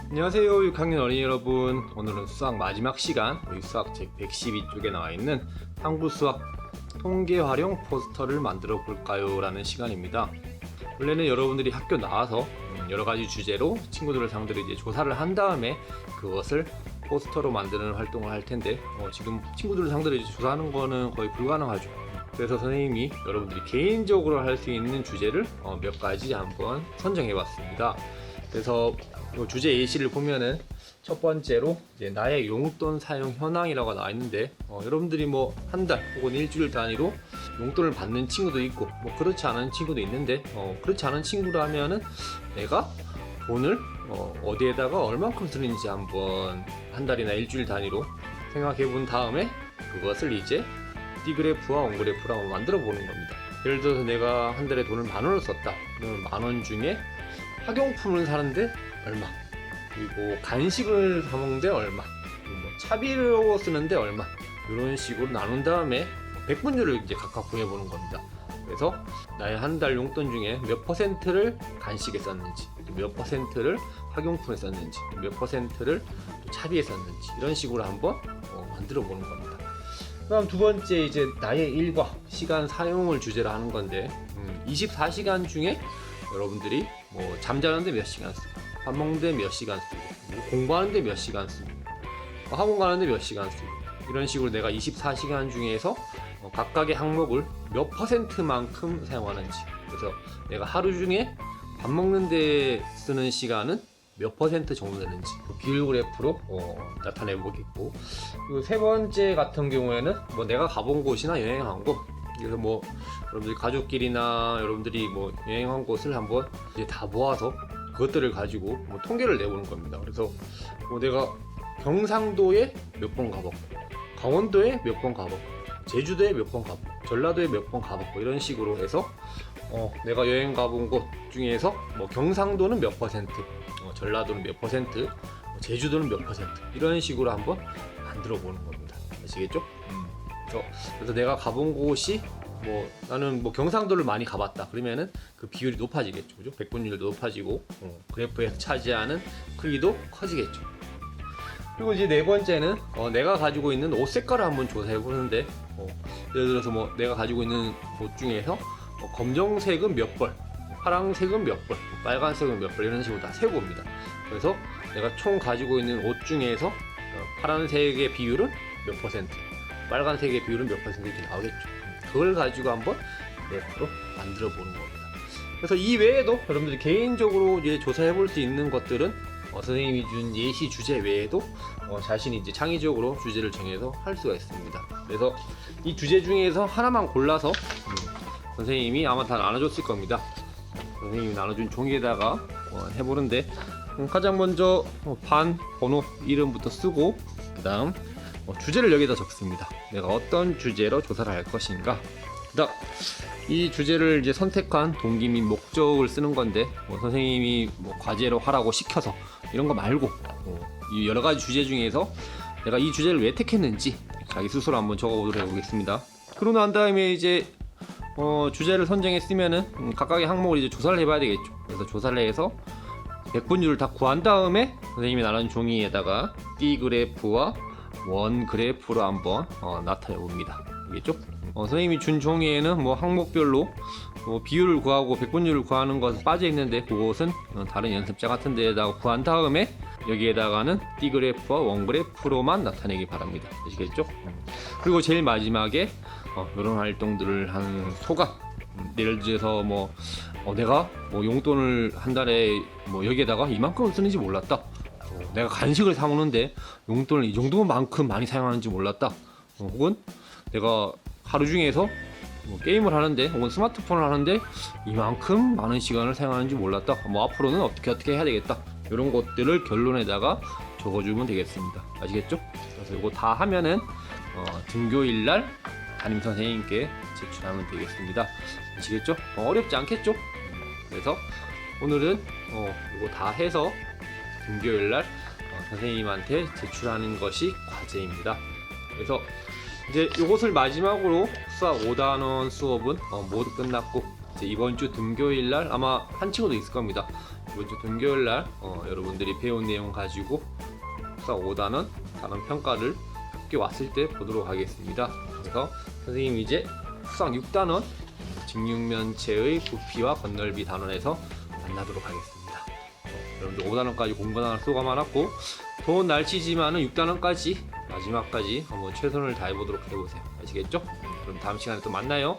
안녕하세요 6학년 어린이 여러분. 오늘은 수학 마지막 시간, 우리 수학 책 112쪽에 나와 있는 탐구 수학 통계 활용 포스터를 만들어 볼까요? 라는 시간입니다. 원래는 여러분들이 학교 나와서 여러 가지 주제로 친구들을 상대로 이제 조사를 한 다음에 그것을 포스터로 만드는 활동을 할 텐데, 지금 친구들을 상대로 이제 조사하는 거는 거의 불가능하죠. 그래서 선생님이 여러분들이 개인적으로 할 수 있는 주제를 몇 가지 한번 선정해 봤습니다. 그래서 주제 예시를 보면은 첫 번째로 이제 나의 용돈 사용 현황이라고 나와 있는데, 여러분들이 뭐 한 달 혹은 일주일 단위로 용돈을 받는 친구도 있고 뭐 그렇지 않은 친구도 있는데, 그렇지 않은 친구라면은 내가 돈을 어디에다가 얼만큼 쓰는지 한번 한 달이나 일주일 단위로 생각해 본 다음에 그것을 이제 D그래프와 On그래프로 한번 만들어 보는 겁니다. 예를 들어서 내가 한 달에 돈을 10,000원을 썼다. 그러면 10,000원 중에 학용품을 사는데 얼마, 그리고 간식을 사 먹는데 얼마, 그리고 뭐 차비로 쓰는데 얼마, 이런 식으로 나눈 다음에 백분율을 이제 각각 구해보는 겁니다. 그래서 나의 한 달 용돈 중에 몇 퍼센트를 간식에 썼는지, 몇 퍼센트를 학용품에 썼는지, 몇 퍼센트를 차비에 썼는지, 이런 식으로 한번 만들어 보는 겁니다. 그다음 두 번째, 이제 나의 일과 시간 사용을 주제로 하는 건데, 24시간 중에 여러분들이 뭐 잠자는데 몇 시간 쓰고, 밥 먹는데 몇 시간 쓰고, 공부하는데 몇 시간 쓰고, 학원 가는데 몇 시간 쓰고, 이런 식으로 내가 24시간 중에서 각각의 항목을 몇 퍼센트만큼 사용하는지, 그래서 내가 하루 중에 밥 먹는데 쓰는 시간은 몇 퍼센트 정도 되는지 그 비율 그래프로 나타내 보겠고, 그리고 세 번째 같은 경우에는 뭐 내가 가본 곳이나 여행한 곳, 그래서 뭐 여러분들 가족끼리나 여러분들이 뭐 여행한 곳을 한번 이제 다 모아서 그것들을 가지고 뭐 통계를 내보는 겁니다. 그래서 뭐 내가 경상도에 몇 번 가봤고, 강원도에 몇 번 가봤고, 제주도에 몇 번 가봤고, 전라도에 몇 번 가봤고, 이런 식으로 해서 내가 여행 가본 곳 중에서 뭐 경상도는 몇 퍼센트, 전라도는 몇 퍼센트, 제주도는 몇 퍼센트, 이런 식으로 한번 만들어 보는 겁니다. 아시겠죠? 그래서 내가 가본 곳이 뭐 나는 뭐 경상도를 많이 가봤다 그러면은 그 비율이 높아지겠죠, 그죠? 백분율도 높아지고 그래프에서 차지하는 크기도 커지겠죠. 그리고 이제 네 번째는 내가 가지고 있는 옷 색깔을 한번 조사해 보는데, 예를 들어서 뭐 내가 가지고 있는 옷 중에서 검정색은 몇 벌, 파란색은 몇 벌, 빨간색은 몇 벌, 이런 식으로 다 세봅니다. 그래서 내가 총 가지고 있는 옷 중에서 파란색의 비율은 몇 퍼센트, 빨간색의 비율은 몇 퍼센트 이렇게 나오겠죠. 그걸 가지고 한번 그래프로 만들어 보는 겁니다. 그래서 이 외에도 여러분들이 개인적으로 이제 조사해 볼 수 있는 것들은 선생님이 준 예시 주제 외에도 자신이 이제 창의적으로 주제를 정해서 할 수가 있습니다. 그래서 이 주제 중에서 하나만 골라서 선생님이 아마 다 나눠줬을 겁니다. 선생님이 나눠준 종이에다가 해보는데, 가장 먼저 반 번호 이름부터 쓰고, 그 다음 주제를 여기다 적습니다. 내가 어떤 주제로 조사를 할 것인가. 그다음 이 주제를 이제 선택한 동기 및 목적을 쓰는 건데, 선생님이 과제로 하라고 시켜서 이런 거 말고 이 여러 가지 주제 중에서 내가 이 주제를 왜 택했는지 자기 스스로 한번 적어보도록 해보겠습니다. 그러고 난 다음에 이제 주제를 선정했으면은 각각의 항목을 이제 조사를 해봐야 되겠죠. 그래서 조사를 해서 백분율을 다 구한 다음에 선생님이 나눈 종이에다가 D 그래프와 원 그래프로 한번 나타내 봅니다. 알겠죠? 선생님이 준 종이에는 뭐 항목별로 비율을 구하고 백분율을 구하는 것은 빠져 있는데, 그것은 다른 연습자 같은 데에다가 구한 다음에 여기에다가는 D 그래프와 원 그래프로만 나타내기 바랍니다. 아시겠죠? 그리고 제일 마지막에 이런 활동들을 한 소감, 예를 들어서 내가 용돈을 한 달에 여기에다가 이만큼 쓰는지 몰랐다, 내가 간식을 사 먹는데 용돈을 이 정도만큼 많이 사용하는지 몰랐다, 혹은 내가 하루 중에서 게임을 하는데 혹은 스마트폰을 하는데 이만큼 많은 시간을 사용하는지 몰랐다, 앞으로는 어떻게 해야 되겠다, 이런 것들을 결론에다가 적어주면 되겠습니다. 아시겠죠? 그래서 이거 다 하면은 등교일날 담임선생님께 제출하면 되겠습니다. 아시겠죠? 어렵지 않겠죠? 그래서 오늘은 이거 다 해서 등교일날 선생님한테 제출하는 것이 과제입니다. 그래서 이제 이것을 마지막으로 수학 5단원 수업은 모두 끝났고, 이제 이번 주 등교일 날 아마 한 친구도 있을 겁니다. 이번 주 등교일 날 여러분들이 배운 내용 가지고 수학 5단원 단원 평가를 학교 왔을 때 보도록 하겠습니다. 그래서 선생님이 이제 수학 6단원 직육면체의 부피와 건널비 단원에서 만나도록 하겠습니다. 여러분들 5단원까지 공부단원 수고가 많았고 더운 날씨지만은 6단원까지 마지막까지 한번 최선을 다해보도록 해보세요. 아시겠죠? 그럼 다음 시간에 또 만나요.